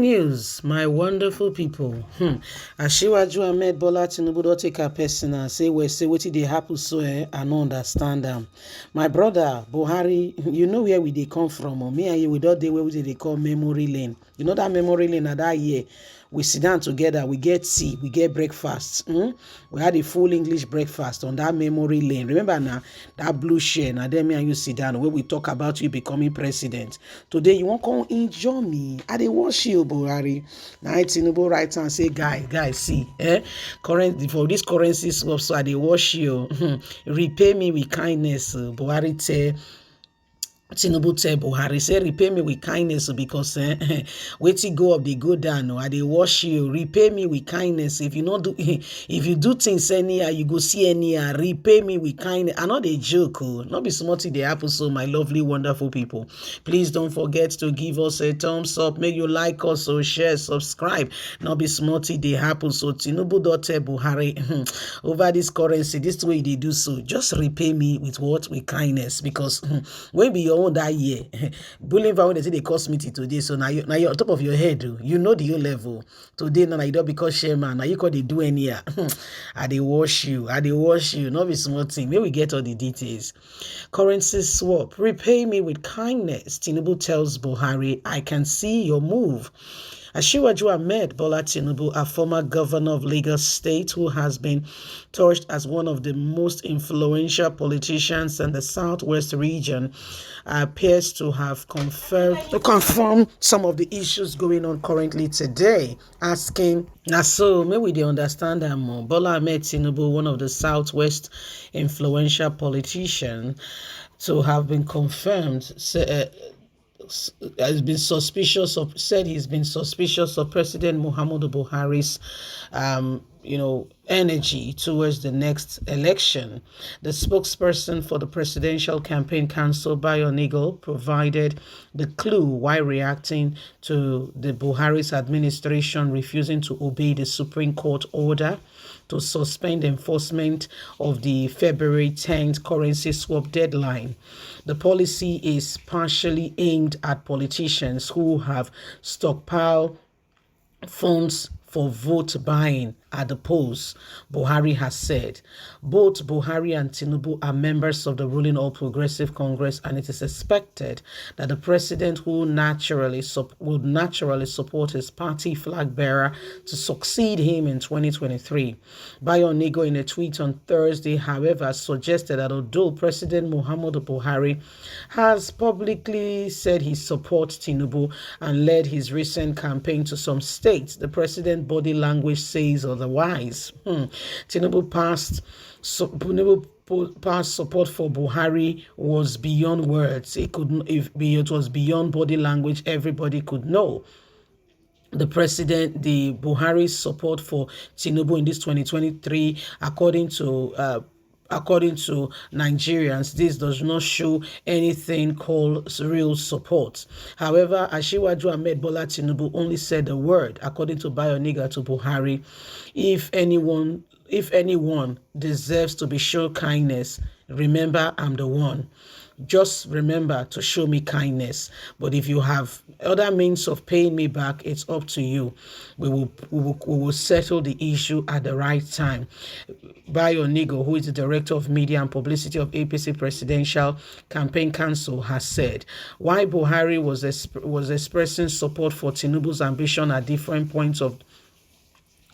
News, my wonderful people. Asiwaju Ahmed Bola Tinubu don take her personal. Say wetin dey happen so I no understand am. My brother Buhari, you know where we dey come from. Me and you, we don dey where we dey call memory lane. You know that memory lane na that year. We sit down together, we get tea, we get breakfast. We had a full English breakfast on that memory lane. Remember now, that blue chair, now then me and you sit down where we talk about you becoming president. Today, you won't come enjoy me. I dey watch you, Buhari. Now, Tinubu right and say, guy, see, for this currency swap, so I dey watch you. Repay me with kindness, Buhari tell Tinubu tell Buhari, say repay me with kindness because wetin go up, they go down. I dey wash you. Repay me with kindness. If you do things anyhow, you go see anyhow. Repay me with kindness. I know they joke, not be small thing they happen. So my lovely, wonderful people, please don't forget to give us a thumbs up. Make you like us, so share, subscribe. Not be small thing they happen. So Tinubu don tell Buhari over this currency, this way they do so. Just repay me with what? With kindness, because when be your that year bullying power they say they cost me today, so now you on top of your head, you know the whole level today. Now you don't because chairman, now you call they do any I they wash you, not be small thing. May we get all the details. Currency swap, repay me with kindness. Tinubu tells Buhari, I can see your move. Asiwaju Ahmed Bola Tinubu, a former governor of Lagos State who has been touched as one of the most influential politicians in the southwest region, appears to have confirmed some of the issues going on currently today, asking, now so may we understand that more. Bola Ahmed Tinubu, one of the southwest influential politicians, to have been confirmed, has been suspicious of, said he's been suspicious of President Muhammadu Buhari's energy towards the next election. The spokesperson for the Presidential Campaign Council, Bayo, provided the clue while reacting to the Buhari's administration refusing to obey the Supreme Court order to suspend enforcement of the February 10th currency swap deadline. The policy is partially aimed at politicians who have stockpiled funds for vote buying at the polls, Buhari has said. Both Buhari and Tinubu are members of the ruling All Progressive Congress, and it is expected that the president would naturally support his party flag bearer to succeed him in 2023. Bayo, in a tweet on Thursday, however, suggested that although President Muhammadu Buhari has publicly said he supports Tinubu and led his recent campaign to some states, the president's body language says otherwise. Tinubu past support for Buhari was beyond words. It was beyond body language. Everybody could know. The Buhari's support for Tinubu in this 2023, according to Nigerians, this does not show anything called real support. However, Asiwaju Ahmed Bola Tinubu only said the word, according to Bayo to Buhari, if anyone deserves to be shown kindness, remember I'm the one. Just remember to show me kindness. But if you have other means of paying me back, it's up to you. We will settle the issue at the right time. Bayo, who is the Director of Media and Publicity of APC Presidential Campaign Council, has said, while Buhari was expressing support for Tinubu's ambition at different points of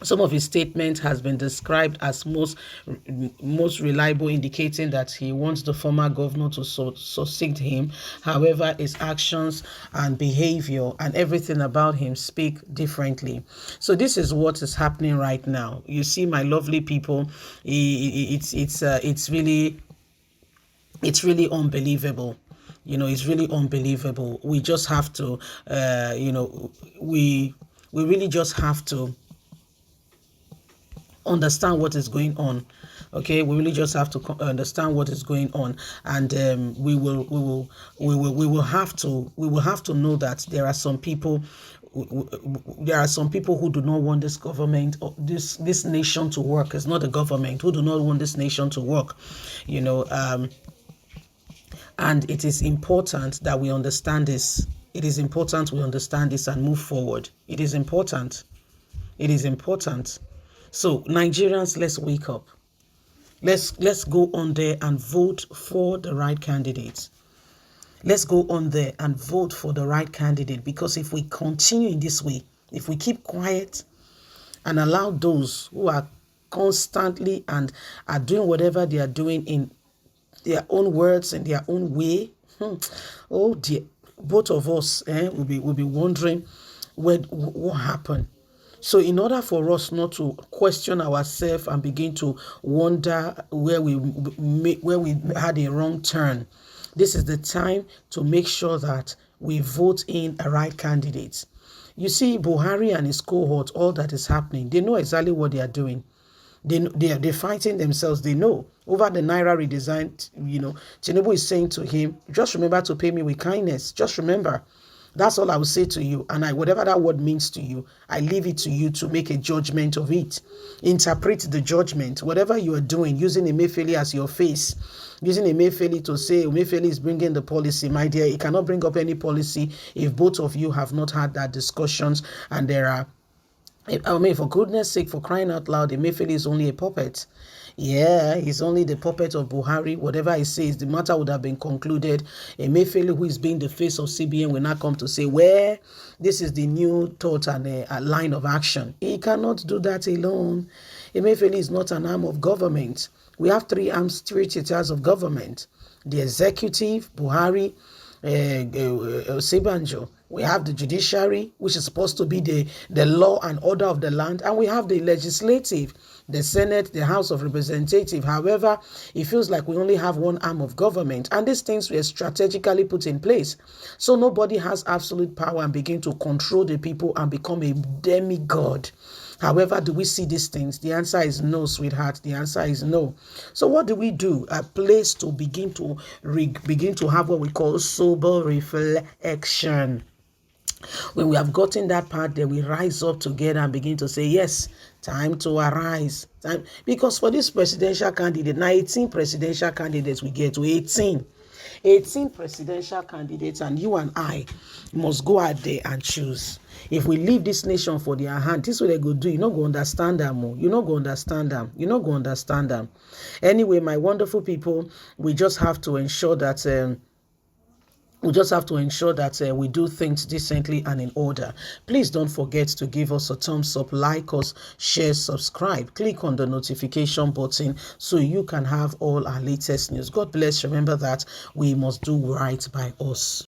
some of his statements has been described as most reliable, indicating that he wants the former governor to succeed him. However, his actions and behavior and everything about him speak differently. So this is what is happening right now. You see, my lovely people, it's really unbelievable. It's really unbelievable. We just have to, we really just have to understand what is going on. Okay, we really just have to understand what is going on, and we will have to know that there are some people who do not want this government or this nation to work. It's not the government who do not want this nation to work, and it is important that we understand this. It is important we understand this and move forward. It is important. It is important. So Nigerians, let's wake up. Let's go on there and vote for the right candidates. Let's go on there and vote for the right candidate, because if we continue in this way, if we keep quiet and allow those who are constantly and are doing whatever they are doing in their own words and their own way, oh dear, both of us will be wondering what happened. So in order for us not to question ourselves and begin to wonder where we had a wrong turn, this is the time to make sure that we vote in a right candidate. You see, Buhari and his cohort, all that is happening, they know exactly what they are doing. They're fighting themselves. They know. Over the Naira redesign, Tinubu is saying to him, just remember to pay me with kindness. Just remember. That's all I will say to you. And whatever that word means to you, I leave it to you to make a judgment of it. Interpret the judgment. Whatever you are doing, using Emefiele as your face, using Emefiele to say Emefiele is bringing the policy, my dear, it cannot bring up any policy if both of you have not had that discussions. And there are, I mean, for goodness sake, for crying out loud, Emefiele is only a puppet. Yeah, he's only the puppet of Buhari. Whatever he says, the matter would have been concluded. Emefiele, who is being the face of CBN, will not come to say, where this is the new thought and a line of action. He cannot do that alone. Emefiele is not an arm of government. We have three theaters of government. The executive, Buhari, Sebanjo. We have the judiciary, which is supposed to be the law and order of the land, and we have the legislative, the Senate, the House of Representatives. However, it feels like we only have one arm of government, and these things were strategically put in place. So nobody has absolute power and begin to control the people and become a demigod. However, do we see these things? The answer is no, sweetheart. The answer is no. So what do? A place to begin to have what we call sober reflection. When we have gotten that part, then we rise up together and begin to say, yes, time to arise. Because for this presidential candidate, now 18 presidential candidates we get to 18 presidential candidates, and you and I must go out there and choose. If we leave this nation for their hand, this is what they go do. You're not going to understand them. You're not going to understand them. You're not going to understand them. Anyway, my wonderful people, we just have to ensure that we do things decently and in order. Please don't forget to give us a thumbs up, like us, share, subscribe. Click on the notification button so you can have all our latest news. God bless. Remember that we must do right by us.